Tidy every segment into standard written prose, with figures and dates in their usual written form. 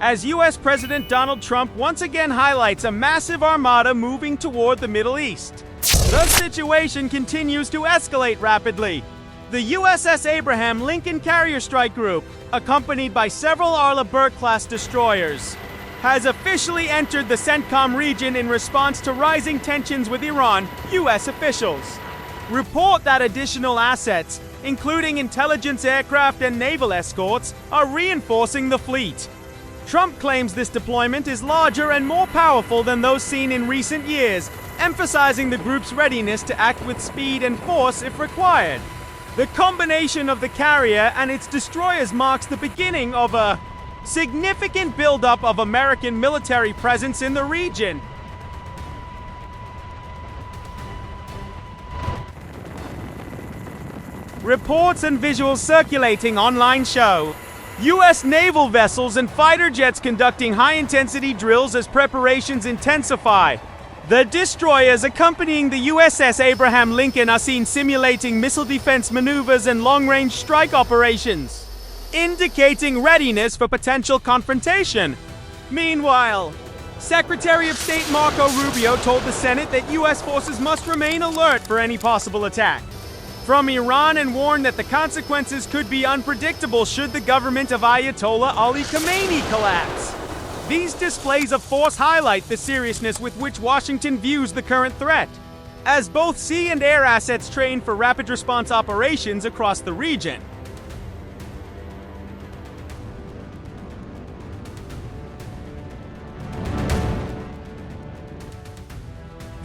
as U.S. President Donald Trump once again highlights a massive armada moving toward the Middle East. The situation continues to escalate rapidly. The USS Abraham Lincoln Carrier Strike Group, accompanied by several Arleigh Burke-class destroyers, has officially entered the CENTCOM region in response to rising tensions with Iran, U.S. officials report that additional assets, including intelligence aircraft and naval escorts, are reinforcing the fleet. Trump claims this deployment is larger and more powerful than those seen in recent years, emphasizing the group's readiness to act with speed and force if required. The combination of the carrier and its destroyers marks the beginning of a significant buildup of American military presence in the region. Reports and visuals circulating online show U.S. naval vessels and fighter jets conducting high-intensity drills as preparations intensify. The destroyers accompanying the USS Abraham Lincoln are seen simulating missile defense maneuvers and long-range strike operations, indicating readiness for potential confrontation. Meanwhile, Secretary of State Marco Rubio told the Senate that U.S. forces must remain alert for any possible attack from Iran and warned that the consequences could be unpredictable should the government of Ayatollah Ali Khamenei collapse. These displays of force highlight the seriousness with which Washington views the current threat, as both sea and air assets train for rapid response operations across the region.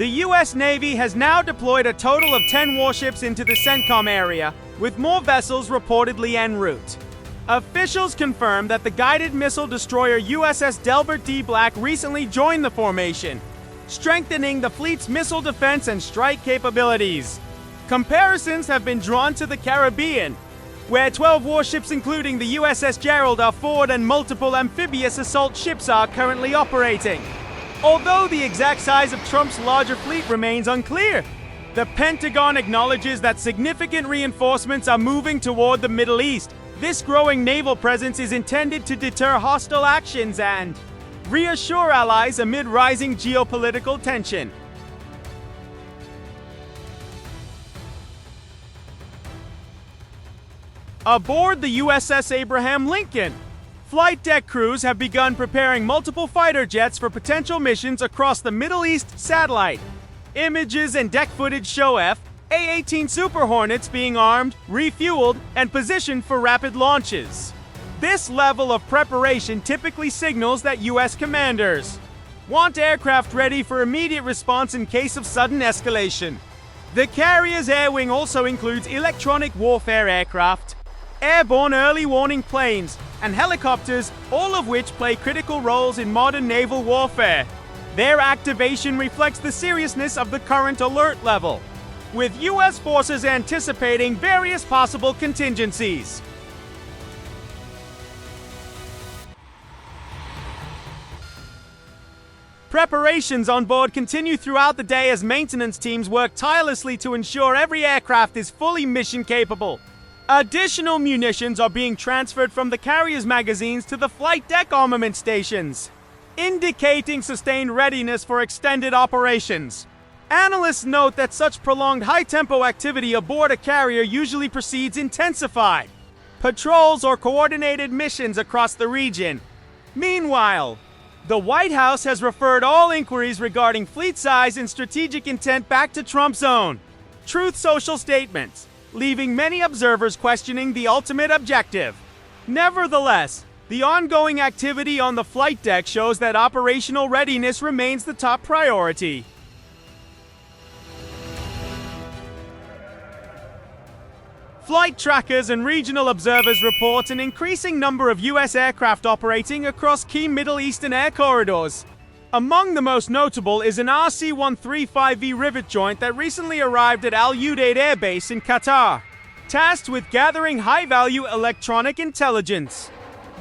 The U.S. Navy has now deployed a total of 10 warships into the CENTCOM area, with more vessels reportedly en route. Officials confirmed that the guided missile destroyer USS Delbert D. Black recently joined the formation, strengthening the fleet's missile defense and strike capabilities. Comparisons have been drawn to the Caribbean, where 12 warships including the USS Gerald R. Ford and multiple amphibious assault ships are currently operating. Although the exact size of Trump's larger fleet remains unclear, the Pentagon acknowledges that significant reinforcements are moving toward the Middle East. This growing naval presence is intended to deter hostile actions and reassure allies amid rising geopolitical tension. Aboard the USS Abraham Lincoln, flight deck crews have begun preparing multiple fighter jets for potential missions across the Middle East satellite. Images and deck footage show A-18 Super Hornets being armed, refueled, and positioned for rapid launches. This level of preparation typically signals that U.S. commanders want aircraft ready for immediate response in case of sudden escalation. The carrier's air wing also includes electronic warfare aircraft, airborne early warning planes, and helicopters, all of which play critical roles in modern naval warfare. Their activation reflects the seriousness of the current alert level, with U.S. forces anticipating various possible contingencies. Preparations on board continue throughout the day as maintenance teams work tirelessly to ensure every aircraft is fully mission capable. Additional munitions are being transferred from the carrier's magazines to the flight deck armament stations, indicating sustained readiness for extended operations. Analysts note that such prolonged high-tempo activity aboard a carrier usually precedes intensified patrols or coordinated missions across the region. Meanwhile, the White House has referred all inquiries regarding fleet size and strategic intent back to Trump's own Truth Social statements, leaving many observers questioning the ultimate objective. Nevertheless, the ongoing activity on the flight deck shows that operational readiness remains the top priority. Flight trackers and regional observers report an increasing number of U.S. aircraft operating across key Middle Eastern air corridors. Among the most notable is an RC-135V rivet joint that recently arrived at Al Udeid Air Base in Qatar, tasked with gathering high-value electronic intelligence.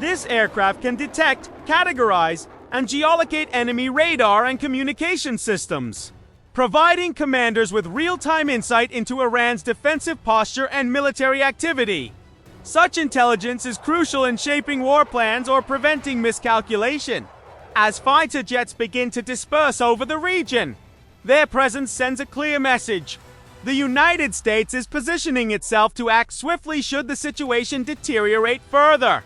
This aircraft can detect, categorize, and geolocate enemy radar and communication systems, providing commanders with real-time insight into Iran's defensive posture and military activity. Such intelligence is crucial in shaping war plans or preventing miscalculation. As fighter jets begin to disperse over the region, their presence sends a clear message. The United States is positioning itself to act swiftly should the situation deteriorate further.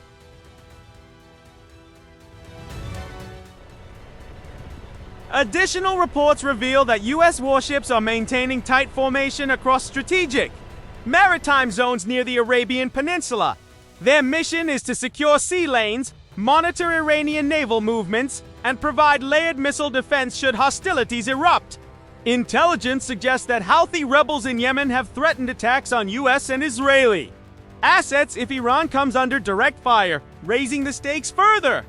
Additional reports reveal that U.S. warships are maintaining tight formation across strategic maritime zones near the Arabian Peninsula. Their mission is to secure sea lanes, monitor Iranian naval movements, and provide layered missile defense should hostilities erupt. Intelligence suggests that Houthi rebels in Yemen have threatened attacks on U.S. and Israeli assets if Iran comes under direct fire, raising the stakes further.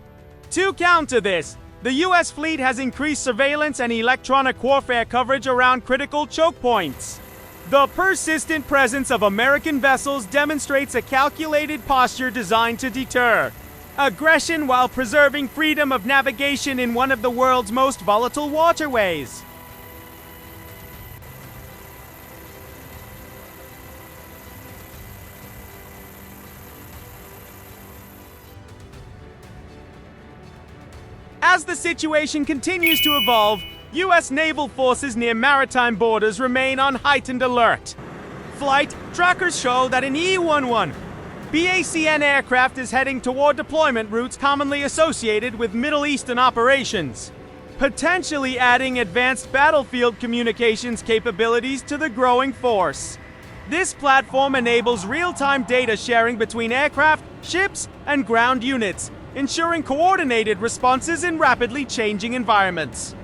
To counter this, the U.S. fleet has increased surveillance and electronic warfare coverage around critical choke points. The persistent presence of American vessels demonstrates a calculated posture designed to deter aggression while preserving freedom of navigation in one of the world's most volatile waterways. As the situation continues to evolve, U.S. naval forces near maritime borders remain on heightened alert. Flight trackers show that an E-11 BACN aircraft is heading toward deployment routes commonly associated with Middle Eastern operations, potentially adding advanced battlefield communications capabilities to the growing force. This platform enables real-time data sharing between aircraft, ships, and ground units, ensuring coordinated responses in rapidly changing environments.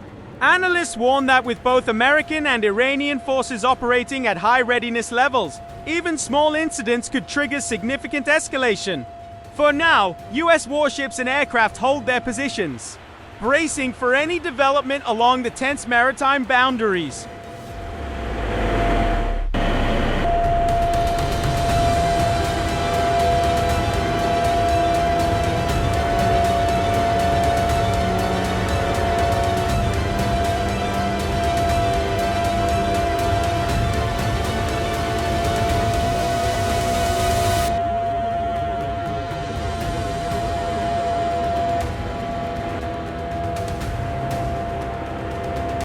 Analysts warn that with both American and Iranian forces operating at high readiness levels, even small incidents could trigger significant escalation. For now, U.S. warships and aircraft hold their positions, bracing for any development along the tense maritime boundaries.